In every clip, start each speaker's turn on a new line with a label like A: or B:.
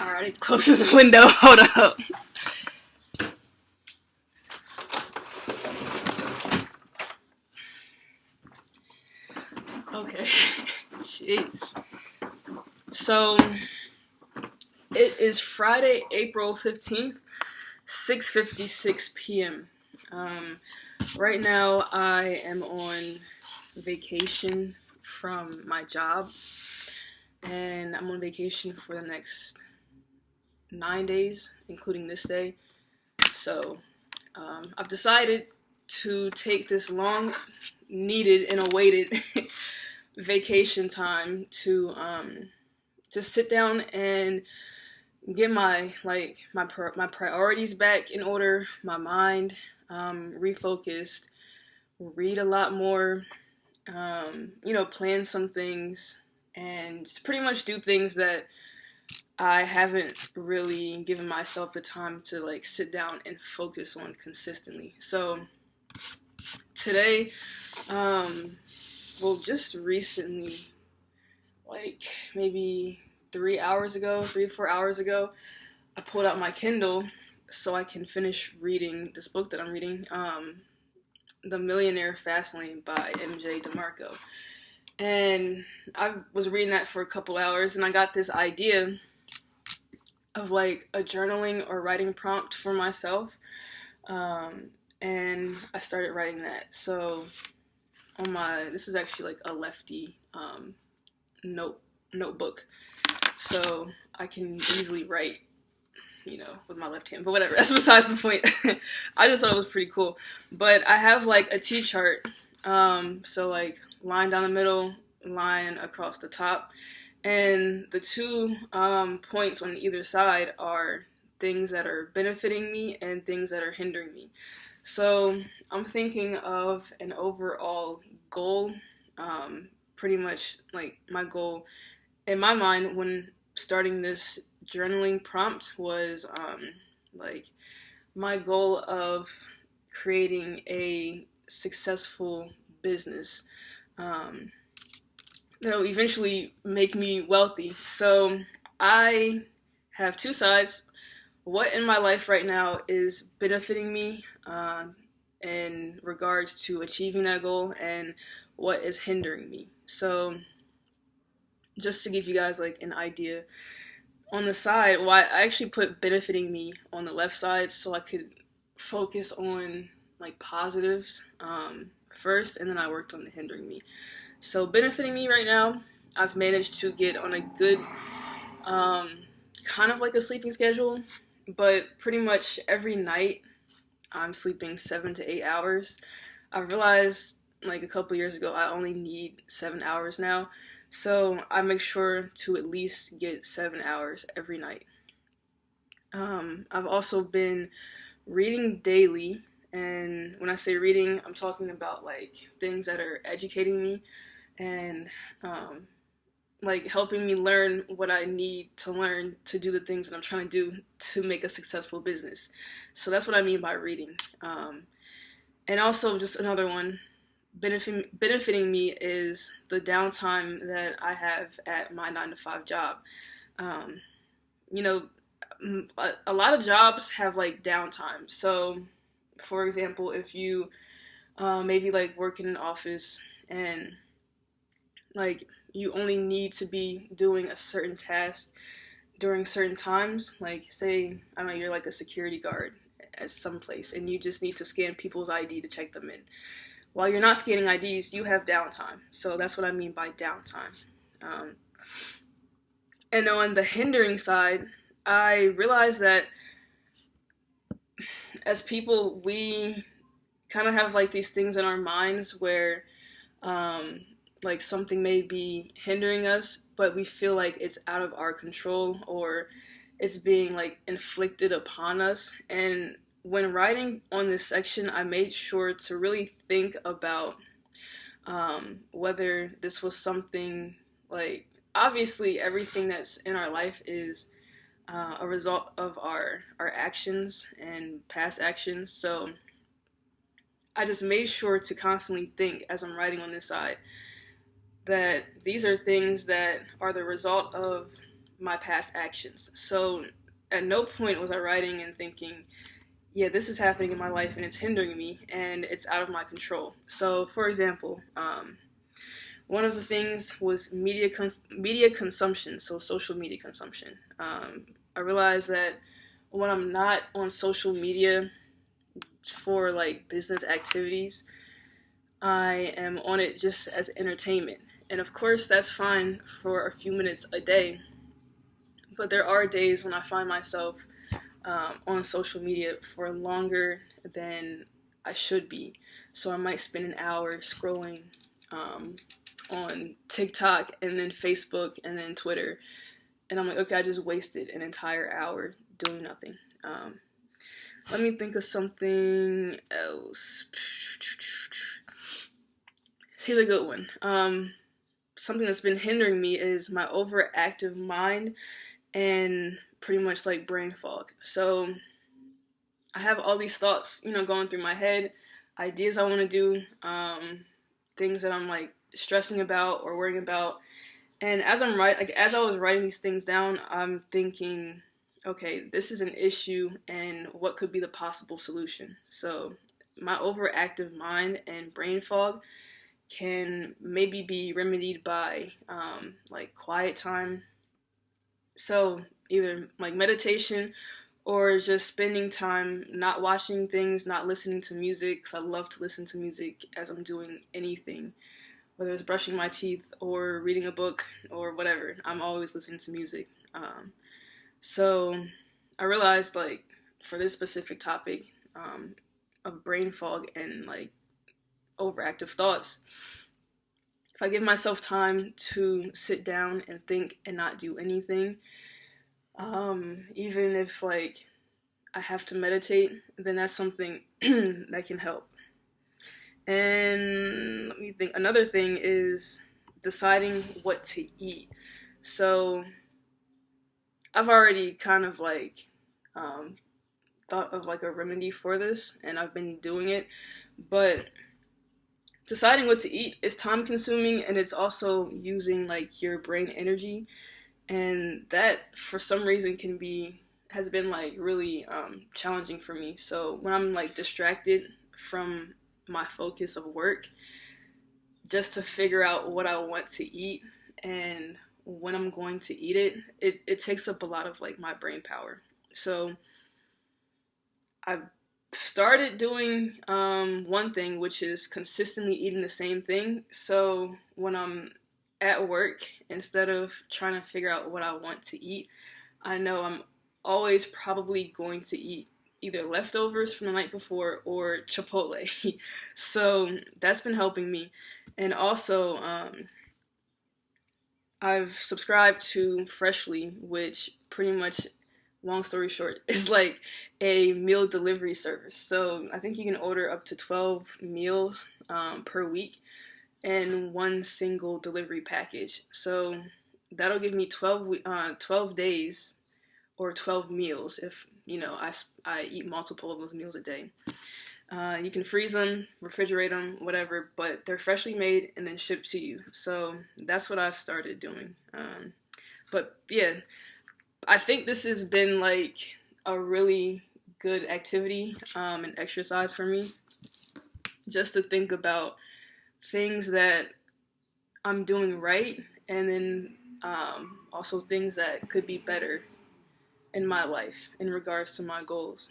A: Alright, I need to close this window. Hold up. Okay. Jeez. So, it is Friday, April 15th, 6:56 p.m. Right now, I am on vacation from my job, and I'm on vacation for the next 9 days, including this day. So, I've decided to take this long needed and awaited vacation time to just sit down and get my priorities back in order, my mind refocused, read a lot more, plan some things, and just pretty much do things that I haven't really given myself the time to sit down and focus on consistently. So today, just recently, maybe 3 or 4 hours ago, I pulled out my Kindle so I can finish reading this book that I'm reading, The Millionaire Fastlane by MJ DeMarco. And I was reading that for a couple hours, and I got this idea of a journaling or writing prompt for myself, and I started writing that. So this is actually a lefty notebook, so I can easily write with my left hand, but whatever, that's besides the point. I just thought it was pretty cool. But I have a T-chart, so line down the middle, line across the top, and the two points on either side are things that are benefiting me and things that are hindering me. So I'm thinking of an overall goal, pretty much my goal in my mind when starting this journaling prompt was my goal of creating a successful business that'll eventually make me wealthy. So I have two sides. What in my life right now is benefiting me in regards to achieving that goal, and what is hindering me. So just to give you guys an idea, on the side, I actually put benefiting me on the left side so I could focus on positives first, and then I worked on the hindering me. So benefiting me right now, I've managed to get on a good kind of a sleeping schedule, but pretty much every night I'm sleeping 7 to 8 hours. I realized a couple years ago I only need 7 hours now, so I make sure to at least get 7 hours every night. I've also been reading daily, and when I say reading, I'm talking about things that are educating me and helping me learn what I need to learn to do the things that I'm trying to do to make a successful business. So that's what I mean by reading. And also, just another one, benefiting me is the downtime that I have at my 9-to-5 job. A lot of jobs have downtime. So, for example, if you maybe work in an office and you only need to be doing a certain task during certain times, say, I don't know, you're a security guard at some place and you just need to scan people's ID to check them in. While you're not scanning IDs, you have downtime. So that's what I mean by downtime. And on the hindering side, I realized that as people, we kind of have these things in our minds where something may be hindering us, but we feel it's out of our control, or it's being inflicted upon us. And when writing on this section, I made sure to really think about whether this was something obviously everything that's in our life is a result of our actions and past actions. So I just made sure to constantly think as I'm writing on this side that these are things that are the result of my past actions. So at no point was I writing and thinking, yeah, this is happening in my life and it's hindering me and it's out of my control. So, for example, one of the things was media consumption, so social media consumption. I realized that when I'm not on social media for like business activities, I am on it just as entertainment. And of course, that's fine for a few minutes a day, but there are days when I find myself on social media for longer than I should be. So I might spend an hour scrolling um, on TikTok and then Facebook and then Twitter. And I'm like, okay, I just wasted an entire hour doing nothing. Let me think of something else. Here's a good one. Something that's been hindering me is my overactive mind and pretty much like brain fog. So I have all these thoughts, going through my head, ideas I want to do, things that I'm like stressing about or worrying about. And as as I was writing these things down, I'm thinking, okay, this is an issue, and what could be the possible solution? So my overactive mind and brain fog can maybe be remedied by like quiet time. So either like meditation or just spending time not watching things, not listening to music, because I love to listen to music as I'm doing anything, whether it's brushing my teeth or reading a book or whatever. I'm always listening to music. So I realized, like, for this specific topic of brain fog and like overactive thoughts, if I give myself time to sit down and think and not do anything, even if like I have to meditate, then that's something that can help. And let me think. Another thing is deciding what to eat. So I've already kind of like thought of like a remedy for this, and I've been doing it. But deciding what to eat is time consuming, and it's also using like your brain energy, and that for some reason has been like really challenging for me. So when I'm like distracted from my focus of work, just to figure out what I want to eat and when I'm going to eat it takes up a lot of like my brain power. So I've started doing one thing, which is consistently eating the same thing. So when I'm at work, instead of trying to figure out what I want to eat, I know I'm always probably going to eat either leftovers from the night before or Chipotle. So that's been helping me. And also, I've subscribed to Freshly, which pretty much, long story short, is like a meal delivery service. So I think you can order up to 12 meals per week in one single delivery package. So that'll give me 12 days or 12 meals if, I eat multiple of those meals a day. You can freeze them, refrigerate them, whatever, but they're freshly made and then shipped to you. So that's what I've started doing. But yeah, I think this has been like a really good activity and exercise for me, just to think about things that I'm doing right, and then also things that could be better in my life in regards to my goals.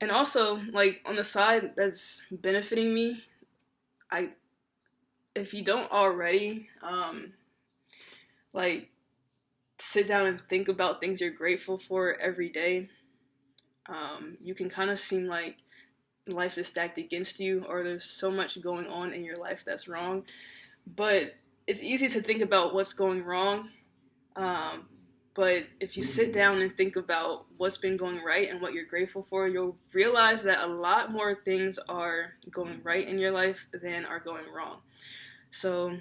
A: And also, like, on the side that's benefiting me, if you don't already, like, sit down and think about things you're grateful for every day, you can kind of seem like life is stacked against you, or there's so much going on in your life that's wrong. But it's easy to think about what's going wrong. But if you sit down and think about what's been going right and what you're grateful for, you'll realize that a lot more things are going right in your life than are going wrong. So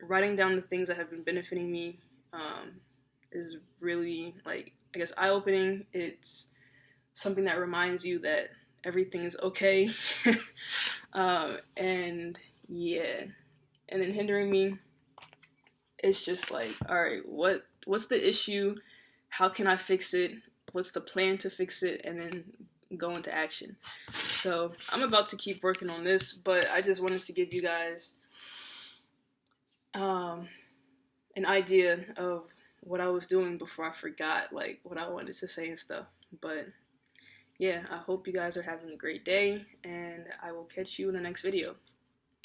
A: writing down the things that have been benefiting me is really, like, I guess, eye-opening. It's something that reminds you that everything is okay. And yeah. And then hindering me, it's just like, all right, what's the issue? How can I fix it? What's the plan to fix it? And then go into action. So I'm about to keep working on this, but I just wanted to give you guys an idea of what I was doing before I forgot, like, what I wanted to say and stuff. But yeah, I hope you guys are having a great day, and I will catch you in the next video.